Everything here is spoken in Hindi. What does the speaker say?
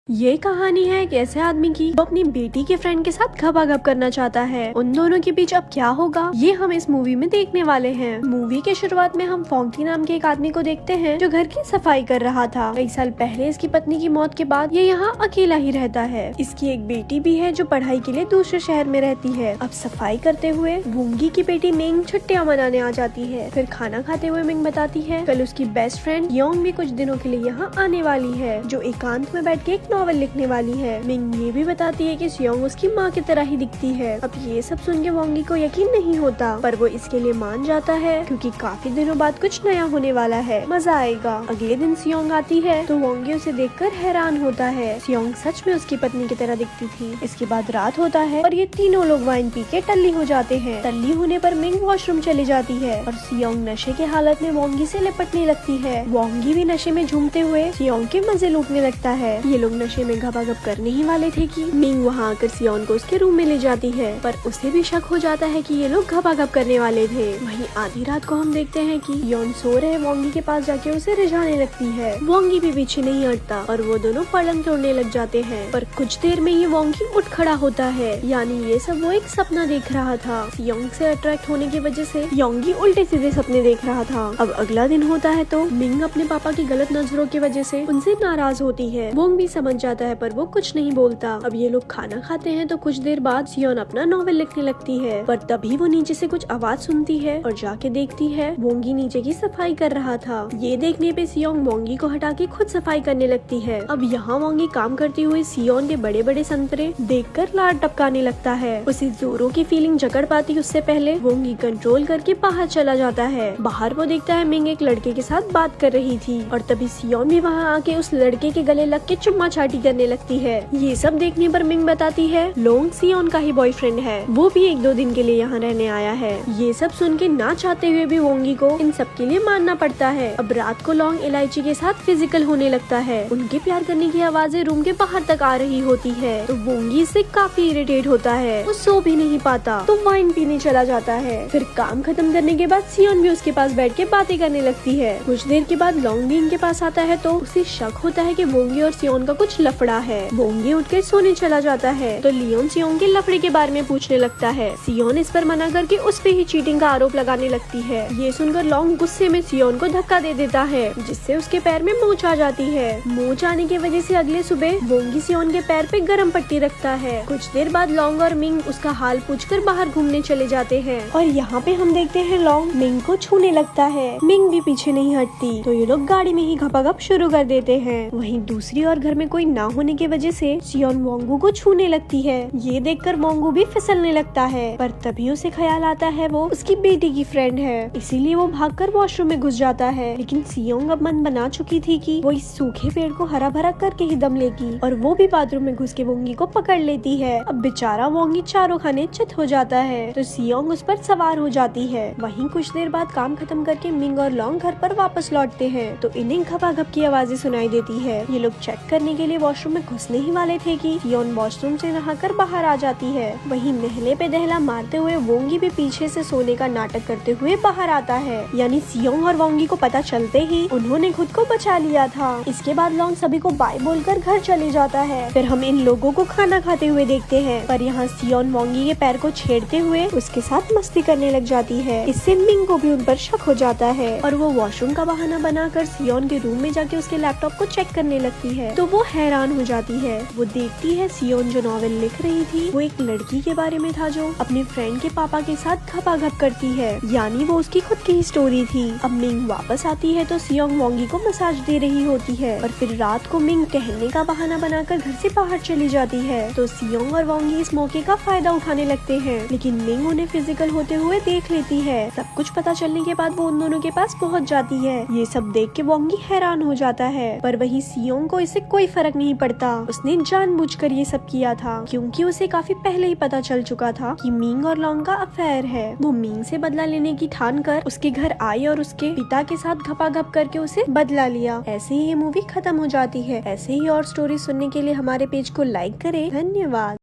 ये कहानी है एक ऐसे आदमी की जो अपनी बेटी के फ्रेंड के साथ घपाघप करना चाहता है। उन दोनों के बीच अब क्या होगा ये हम इस मूवी में देखने वाले हैं। मूवी के शुरुआत में हम फोंकी नाम के एक आदमी को देखते हैं जो घर की सफाई कर रहा था। कई साल पहले इसकी पत्नी की मौत के बाद ये यहाँ अकेला ही रहता है। इसकी एक बेटी भी है जो पढ़ाई के लिए दूसरे शहर में रहती है। अब सफाई करते हुए वोंगी की बेटी मिंग छुट्टियाँ मनाने आ जाती है। फिर खाना खाते हुए मिंग बताती है कल उसकी बेस्ट फ्रेंड योंग भी कुछ दिनों के लिए यहाँ आने वाली है जो एकांत में बैठ के एक नॉवेल लिखने वाली है। मिंग ये भी बताती है कि सियोंग उसकी माँ की तरह ही दिखती है। अब ये सब सुन के वोंगी को यकीन नहीं होता पर वो इसके लिए मान जाता है क्योंकि काफी दिनों बाद कुछ नया होने वाला है, मजा आएगा। अगले दिन सियोंग आती है तो वोंगी उसे देखकर हैरान होता है। सियोंग सच में उसकी पत्नी की तरह दिखती थी। इसके बाद रात होता है और ये तीनों लोग वाइन पी के टल्ली हो जाते हैं। टल्ली होने पर मिंग वॉशरूम चली जाती है और सियोंग नशे के हालत में वोंगी से लिपटने लगती है। वोंगी भी नशे में झूमते हुए सियोंग के मजे लूटने लगता है। ये लोग नशे में घपाघप करने ही वाले थे कि मिंग वहाँ आकर सियोन को उसके रूम में ले जाती है पर उसे भी शक हो जाता है कि ये लोग घपाघप करने वाले थे। वहीं आधी रात को हम देखते हैं कि योन सो रहे वोंगी के पास जाके उसे रिझाने लगती है। वोंगी भी पीछे नहीं हटता और वो दोनों पलंग तोड़ने लग जाते हैं पर कुछ देर में ये वोंगी उठ खड़ा होता है। यानी ये सब वो एक सपना देख रहा था। सियोंग से अट्रैक्ट होने की वजह से योंगी उल्टे सीधे सपने देख रहा था। अब अगला दिन होता है तो मिंग अपने पापा की गलत नजरों की वजह से उनसे नाराज होती है। वोंग भी समझ जाता है पर वो कुछ नहीं बोलता। अब ये लोग खाना खाते हैं तो कुछ देर बाद सियोन अपना नॉवेल लिखने लगती है पर तभी वो नीचे से कुछ आवाज सुनती है और जाके देखती है वोंगी नीचे की सफाई कर रहा था। ये देखने पे सियोंग वोंगी को हटा के खुद सफाई करने लगती है। अब यहाँ वोंगी काम करती हुई सियोन के बड़े बड़े संतरे देखकर लार टपकाने लगता है। उसे जोरों की फीलिंग जकड़ पाती उससे पहले वोंगी कंट्रोल करके बाहर चला जाता है। बाहर वो देखता है मिंग एक लड़के के साथ बात कर रही थी और तभी सियोन भी वहाँ आके उस लड़के के गले लग के चुम्मा चाटी करने लगती है। ये सब देखने पर मिंग बताती है लोंग सियोन का ही बॉयफ्रेंड है, वो भी 1-2 दिन के लिए यहाँ रहने आया है। ये सब सुन के ना चाहते हुए भी वोंगी को इन सब के लिए मानना पड़ता है। अब रात को लोंग इलायची के साथ फिजिकल होने लगता है। उनके प्यार करने की आवाजें रूम के बाहर तक आ रही होती है तो वोंगी इससे काफी इरिटेट होता है। वो सो भी नहीं पाता तो वाइन पीने चला जाता है। फिर काम खत्म करने के बाद सियोन भी उसके पास बैठ के बातें करने लगती है। कुछ देर के बाद लोंग भी इनके पास आता है तो उसे शक होता है कि वोंगी और सियोन का कुछ लफड़ा है। वोंगी उठ के सोने चला जाता है तो लियोन सियोंग के लफड़े के बारे में पूछने लगता है। सियोन इस पर मना करके उस पे ही चीटिंग का आरोप लगाने लगती है। ये सुनकर लोंग गुस्से में सियोन को धक्का दे देता है जिससे उसके पैर में मोच आ जाती है। मोच आने की वजह से अगले सुबह वोंगी सियोन के पैर पे गरम पट्टी रखता है। कुछ देर बाद लोंग और मिंग उसका हाल पूछकर बाहर घूमने चले जाते हैं और यहाँ पे हम देखते हैं लोंग मिंग को छूने लगता है। मिंग भी पीछे नहीं हटती तो ये लोग गाड़ी में ही घपाघप शुरू कर देते हैं। वहीं दूसरी ओर घर में कोई ना होने की वजह से सियोन वोंगू को छूने लगती है। ये देखकर वोंगू भी फिसलने लगता है पर तभी उसे ख्याल आता है वो उसकी बेटी की फ्रेंड है, इसीलिए वो भागकर वॉशरूम में घुस जाता है। लेकिन सियोंग अब मन बना चुकी थी कि वो इस सूखे पेड़ को हरा भरा करके ही दम लेगी और वो भी बाथरूम में घुस के वोंगी को पकड़ लेती है। अब बेचारा वोंगी चारों खाने चित हो जाता है तो सियोंग उस पर सवार हो जाती है। वहीं कुछ देर बाद काम खत्म करके मिंग और लोंग घर पर वापस लौटते हैं तो इन्हें घपाघप की आवाजें सुनाई देती है। ये लोग चेक करने के लिए वॉशरूम में घुसने ही वाले थे कि सियोन वॉशरूम से नहाकर बाहर आ जाती है। वहीं नहले पे दहला मारते हुए वोंगी भी पीछे से सोने का नाटक करते हुए बाहर आता है। यानी सियोंग और वोंगी को पता चलते ही उन्होंने खुद को बचा लिया था। इसके बाद लोंग सभी को बाय बोलकर घर चले जाता है। फिर हम इन लोगों को खाना खाते हुए देखते हैं पर यहाँ सियोन वोंगी के पैर को छेड़ते हुए उसके साथ मस्ती करने लग जाती है। इससे मिंग को भी उन पर शक हो जाता है और वो वॉशरूम का बहाना बनाकर सियोन के रूम में जाके उसके लैपटॉप को चेक करने लगती है तो वो हैरान हो जाती है। वो देखती है सियोन जो नॉवेल लिख रही थी वो एक लड़की के बारे में था जो अपने फ्रेंड के पापा के साथ घपाघप करती है। यानी वो उसकी खुद की ही स्टोरी थी। अब मिंग वापस आती है तो सियोंग वोंगी को मसाज दे रही होती है और फिर रात को मिंग टहलने का बहाना बनाकर घर से बाहर चली जाती है तो सियोंग और वोंगी इस मौके का फायदा उठाने लगते हैं। लेकिन मिंग उन्हें फिजिकल होते हुए देख लेती है। सब कुछ पता चलने के बाद वो उन दोनों के पास पहुँच जाती है। ये सब देख के वोंगी हैरान हो जाता है पर वही सियोंग को इससे कोई फर्क नहीं पड़ता। उसने जानबूझकर ये सब किया था क्योंकि उसे काफी पहले ही पता चल चुका था कि मिंग और लोंग का अफेयर है। वो मिंग से बदला लेने की ठान कर उसके घर आई और उसके पिता के साथ घपाघप करके उसे बदला लिया। ऐसे ही ये मूवी खत्म हो जाती है। ऐसे ही और स्टोरी सुनने के लिए हमारे पेज को लाइक करें। धन्यवाद।